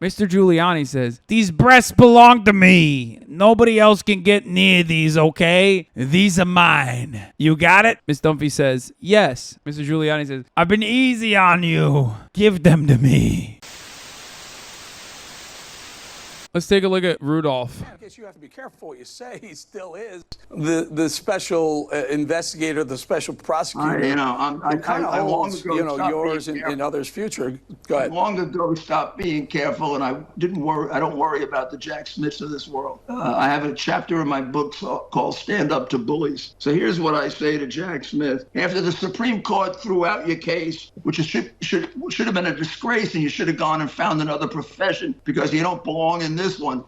Mr. Giuliani says, these breasts belong to me. Nobody else can get near these, okay? These are mine. You got it? Ms. Dunphy says, yes. Mr. Giuliani says, I've been easy on you. Give them to me. Let's take a look at Rudolph. I guess you have to be careful what you say. He still is the special investigator, the special prosecutor. I kind of holds, yours and others' future. Go ahead. I long ago stopped being careful, and I don't worry about the Jack Smiths of this world. I have a chapter in my book called "Stand Up to Bullies." So here's what I say to Jack Smith: after the Supreme Court threw out your case, which should have been a disgrace, and you should have gone and found another profession because you don't belong in this one.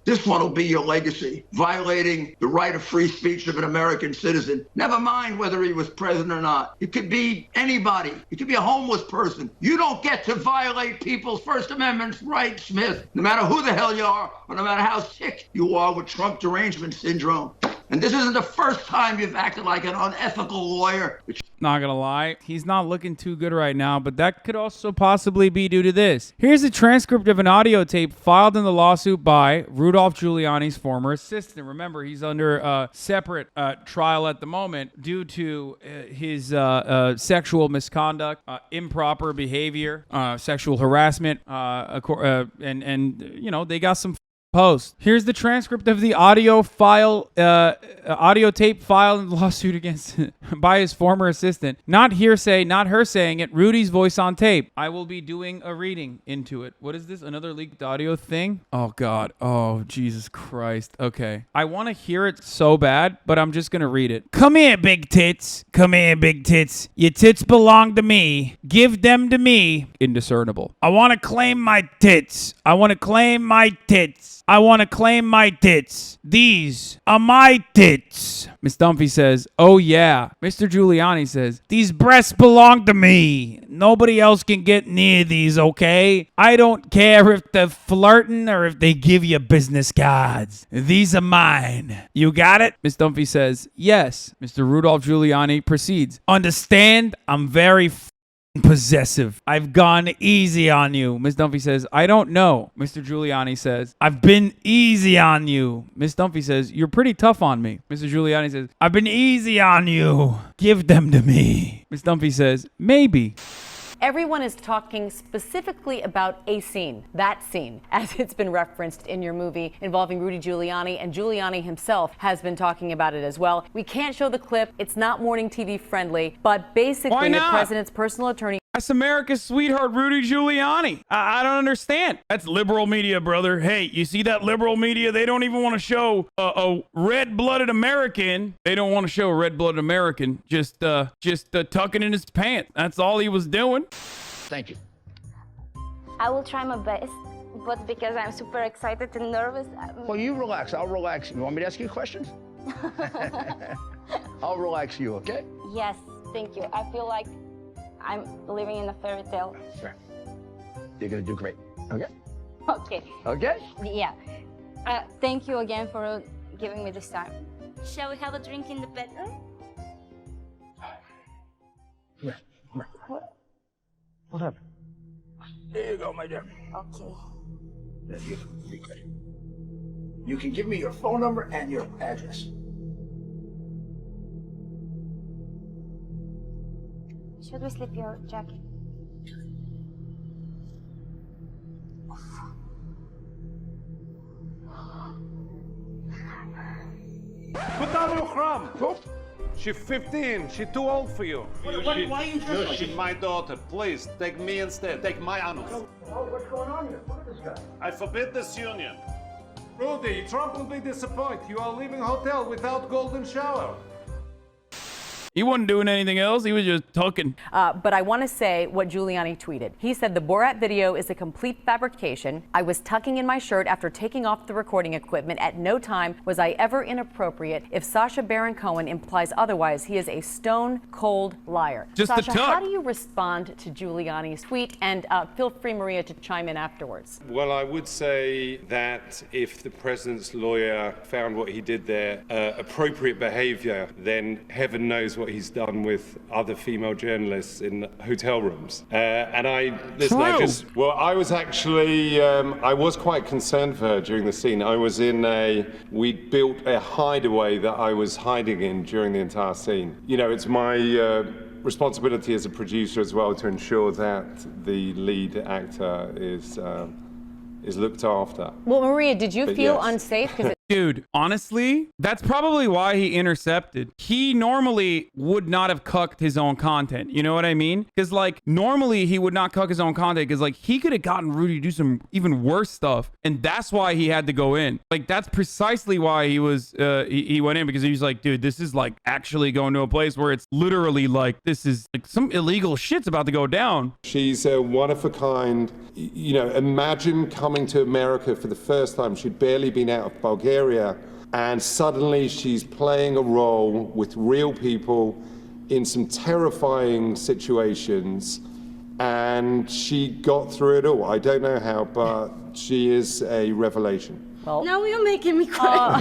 This one will be your legacy, violating the right of free speech of an American citizen. Never mind whether he was president or not. It could be anybody. It could be a homeless person. You don't get to violate people's First Amendment rights, Smith, no matter who the hell you are, or no matter how sick you are with Trump derangement syndrome. And this isn't the first time you've acted like an unethical lawyer. Not gonna lie, he's not looking too good right now, but that could also possibly be due to this. Here's a transcript of an audio tape filed in the lawsuit by Rudolph Giuliani's former assistant. Remember, he's under a separate trial at the moment due to his sexual misconduct, improper behavior, sexual harassment, and they got some post. Here's the transcript of the audio tape filed in the lawsuit against by his former assistant. Not hearsay, not her saying it. Rudy's voice on tape. I will be doing a reading into it. What is this? Another leaked audio thing? Oh God. Oh Jesus Christ. Okay. I want to hear it so bad, but I'm just gonna read it. Come here, big tits. Come here, big tits. Your tits belong to me. Give them to me. Indiscernible. I want to claim my tits. I want to claim my tits. I want to claim my tits. These are my tits. Miss Dunphy says, oh yeah. Mr. Giuliani says, these breasts belong to me. Nobody else can get near these, okay? I don't care if they're flirting or if they give you business cards. These are mine. You got it? Miss Dunphy says, yes. Mr. Rudolph Giuliani proceeds, understand, I'm very possessive. I've gone easy on you. Miss Dunphy says, I don't know. Mr. Giuliani says, I've been easy on you. Miss Dunphy says, you're pretty tough on me. Mr. Giuliani says, I've been easy on you. Give them to me. Miss Dunphy says, maybe. Everyone is talking specifically about a scene, that scene, as it's been referenced in your movie involving Rudy Giuliani, and Giuliani himself has been talking about it as well. We can't show the clip. It's not morning TV friendly, but basically the president's personal attorney. That's America's sweetheart, Rudy Giuliani. I don't understand. That's liberal media, brother. Hey, you see that liberal media? They don't even want to show a red-blooded American. They don't want to show a red-blooded American just tucking in his pants. That's all he was doing. Thank you. I will try my best, but because I'm super excited and nervous. Well, you relax. I'll relax. You want me to ask you questions? I'll relax you, okay? Yes, thank you. I feel like I'm living in a fairy tale. Sure. You're gonna do great. Okay? Okay. Okay? Yeah. Thank you again for giving me this time. Shall we have a drink in the bedroom? What happened? There you go, my dear. Okay. There you go. Be great. You can give me your phone number and your address. Should we slip your jacket? Put down your crumb. She's 15. She's too old for you. Why are you dressed like She's my daughter. Please, take me instead. Take my anus. What's going on here? Look at this guy. I forbid this union. Rudy, Trump will be disappointed. You are leaving hotel without golden shower. He wasn't doing anything else. He was just talking. But I want to say what Giuliani tweeted. He said the Borat video is a complete fabrication. I was tucking in my shirt after taking off the recording equipment. At no time was I ever inappropriate. If Sacha Baron Cohen implies otherwise, he is a stone cold liar. Just Sasha, the tuck. how do you respond to Giuliani's tweet? And feel free, Maria, to chime in afterwards. Well, I would say that if the president's lawyer found what he did there appropriate behavior, then heaven knows what what he's done with other female journalists in hotel rooms. I was actually, I was quite concerned for her during the scene. We'd built a hideaway that I was hiding in during the entire scene. You know, it's my responsibility as a producer as well to ensure that the lead actor is looked after. Well, Maria, did you feel unsafe? Dude, honestly, that's probably why he intercepted. He normally would not have cucked his own content. You know what I mean? Because, like, normally he would not cuck his own content because, like, he could have gotten Rudy to do some even worse stuff. And that's why he had to go in. Like, that's precisely why he was, he went in, because he was like, dude, this is, like, actually going to a place where it's literally, like, this is, like, some illegal shit's about to go down. She's a one-of-a-kind. You know, imagine coming to America for the first time. She'd barely been out of Bulgaria. And suddenly she's playing a role with real people in some terrifying situations, and she got through it all. I don't know how, but she is a revelation. Well, now you're making me cry.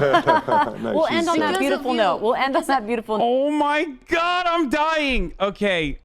We'll end on that beautiful note. Oh my God, I'm dying. Okay,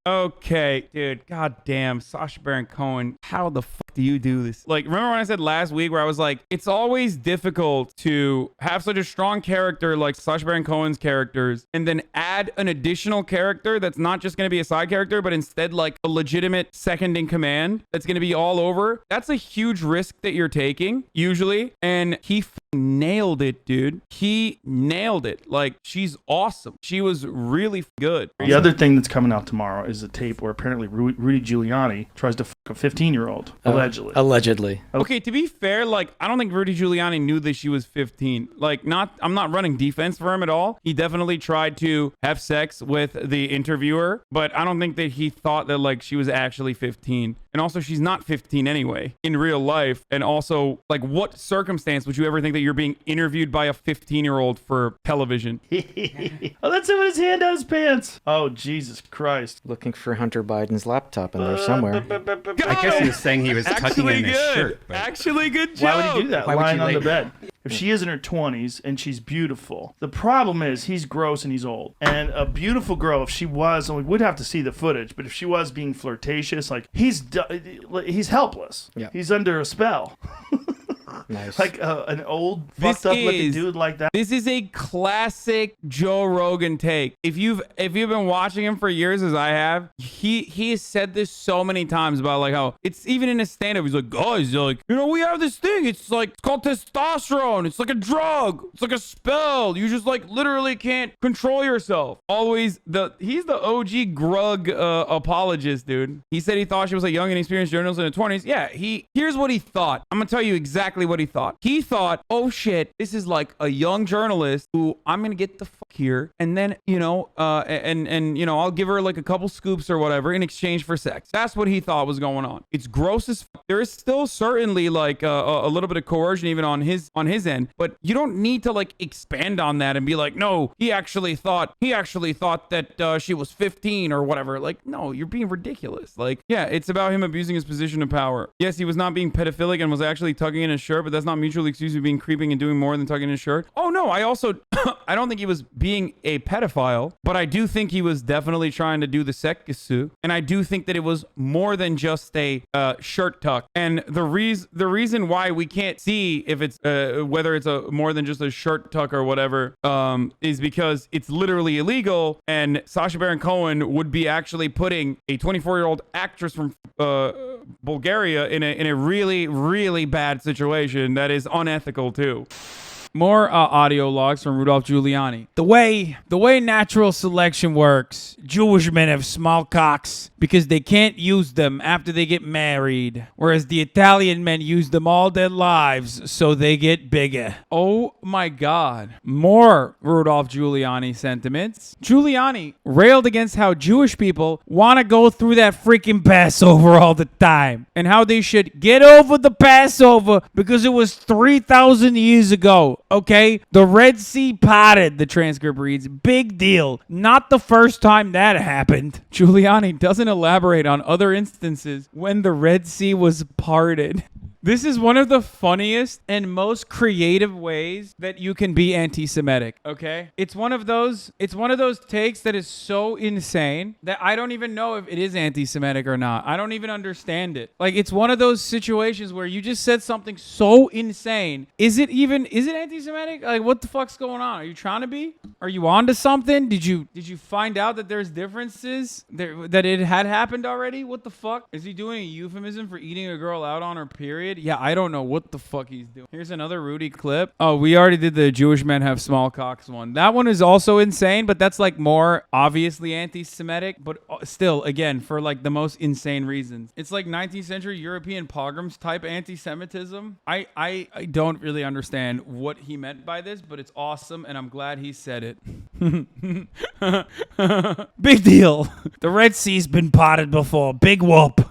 dude. God damn, Sacha Baron Cohen. How the fuck do you do this? Like, remember when I said last week where I was like, it's always difficult to have such a strong character like Sacha Baron Cohen's characters and then add an additional character that's not just going to be a side character, but instead like a legitimate second in command that's going to be all over. That's a huge risk that you're taking, usually. And he nailed it, dude. He nailed it. Like, she's awesome. She was really good. The other thing that's coming out tomorrow is a tape where apparently Rudy Giuliani tries to fuck a 15-year-old, allegedly. Okay, to be fair, like, I don't think Rudy Giuliani knew that she was 15. Like, I'm not running defense for him at all. He definitely tried to have sex with the interviewer, but I don't think that he thought that, like, she was actually 15. And also, she's not 15 anyway in real life. And also, like, what circumstance would you ever think that you're being interviewed by a 15-year-old for television? Oh, that's him with his hand down his pants. Oh, Jesus Christ. Looking for Hunter Biden's laptop in there somewhere. I guess he was saying he was tucking in his shirt. But... Actually, good job. Why would he do that? Lying on the bed. If she is in her 20s and she's beautiful, the problem is he's gross and he's old. And a beautiful girl, if she was, and we would have to see the footage, but if she was being flirtatious, like, he's helpless. Yeah. He's under a spell. Nice. Like an old, fucked up looking dude like that. This is a classic Joe Rogan take. If you've been watching him for years, as I have, he has said this so many times about like how it's even in his stand-up. He's like, guys, like, you know, we have this thing. It's called testosterone. It's like a drug. It's like a spell. You just like literally can't control yourself. Always he's the OG grug apologist, dude. He said he thought she was a young and experienced journalist in the 20s. Yeah, here's what he thought. I'm gonna tell you exactly what he thought. He thought, oh shit, this is like a young journalist who I'm gonna get the fuck here, and then you know, and you know, I'll give her like a couple scoops or whatever in exchange for sex. That's what he thought was going on. It's gross as fuck. There is still certainly like a little bit of coercion even on his end, but you don't need to like expand on that and be like, no, he actually thought that she was 15 or whatever. Like, no, you're being ridiculous. Like, yeah, it's about him abusing his position of power. Yes, he was not being pedophilic and was actually tugging in his shirt, but that's not mutually exclusive being creeping and doing more than tugging in his shirt. Oh no, I also I don't think he was being a pedophile, but I do think he was definitely trying to do the sekgetsu, and I do think that it was more than just a shirt tuck. And the reason why we can't see if it's whether it's a more than just a shirt tuck or whatever is because it's literally illegal, and Sacha Baron Cohen would be actually putting a 24-year-old actress from Bulgaria in a really, really bad situation that is unethical too. More audio logs from Rudolph Giuliani. The way natural selection works, Jewish men have small cocks because they can't use them after they get married, whereas the Italian men use them all their lives, so they get bigger. Oh my God. More Rudolph Giuliani sentiments. Giuliani railed against how Jewish people want to go through that freaking Passover all the time, and how they should get over the Passover because it was 3,000 years ago. Okay, the Red Sea parted, the transcript reads. Big deal. Not the first time that happened. Giuliani doesn't elaborate on other instances when the Red Sea was parted. This is one of the funniest and most creative ways that you can be anti-Semitic, okay? It's one of those takes that is so insane that I don't even know if it is anti-Semitic or not. I don't even understand it. Like, it's one of those situations where you just said something so insane. Is it anti-Semitic? Like, what the fuck's going on? Are you trying to be? Are you onto something? Did you find out that there's differences that it had happened already? What the fuck? Is he doing a euphemism for eating a girl out on her period? Yeah, I don't know what the fuck he's doing. Here's another Rudy clip. Oh, we already did the Jewish men have small cocks one. That one is also insane, but that's like more obviously anti-Semitic, but still, again, for like the most insane reasons. It's like 19th century European pogroms type anti-Semitism. I don't really understand what he meant by this, but it's awesome, and I'm glad he said it. Big deal. The Red Sea's been potted before. Big whoop.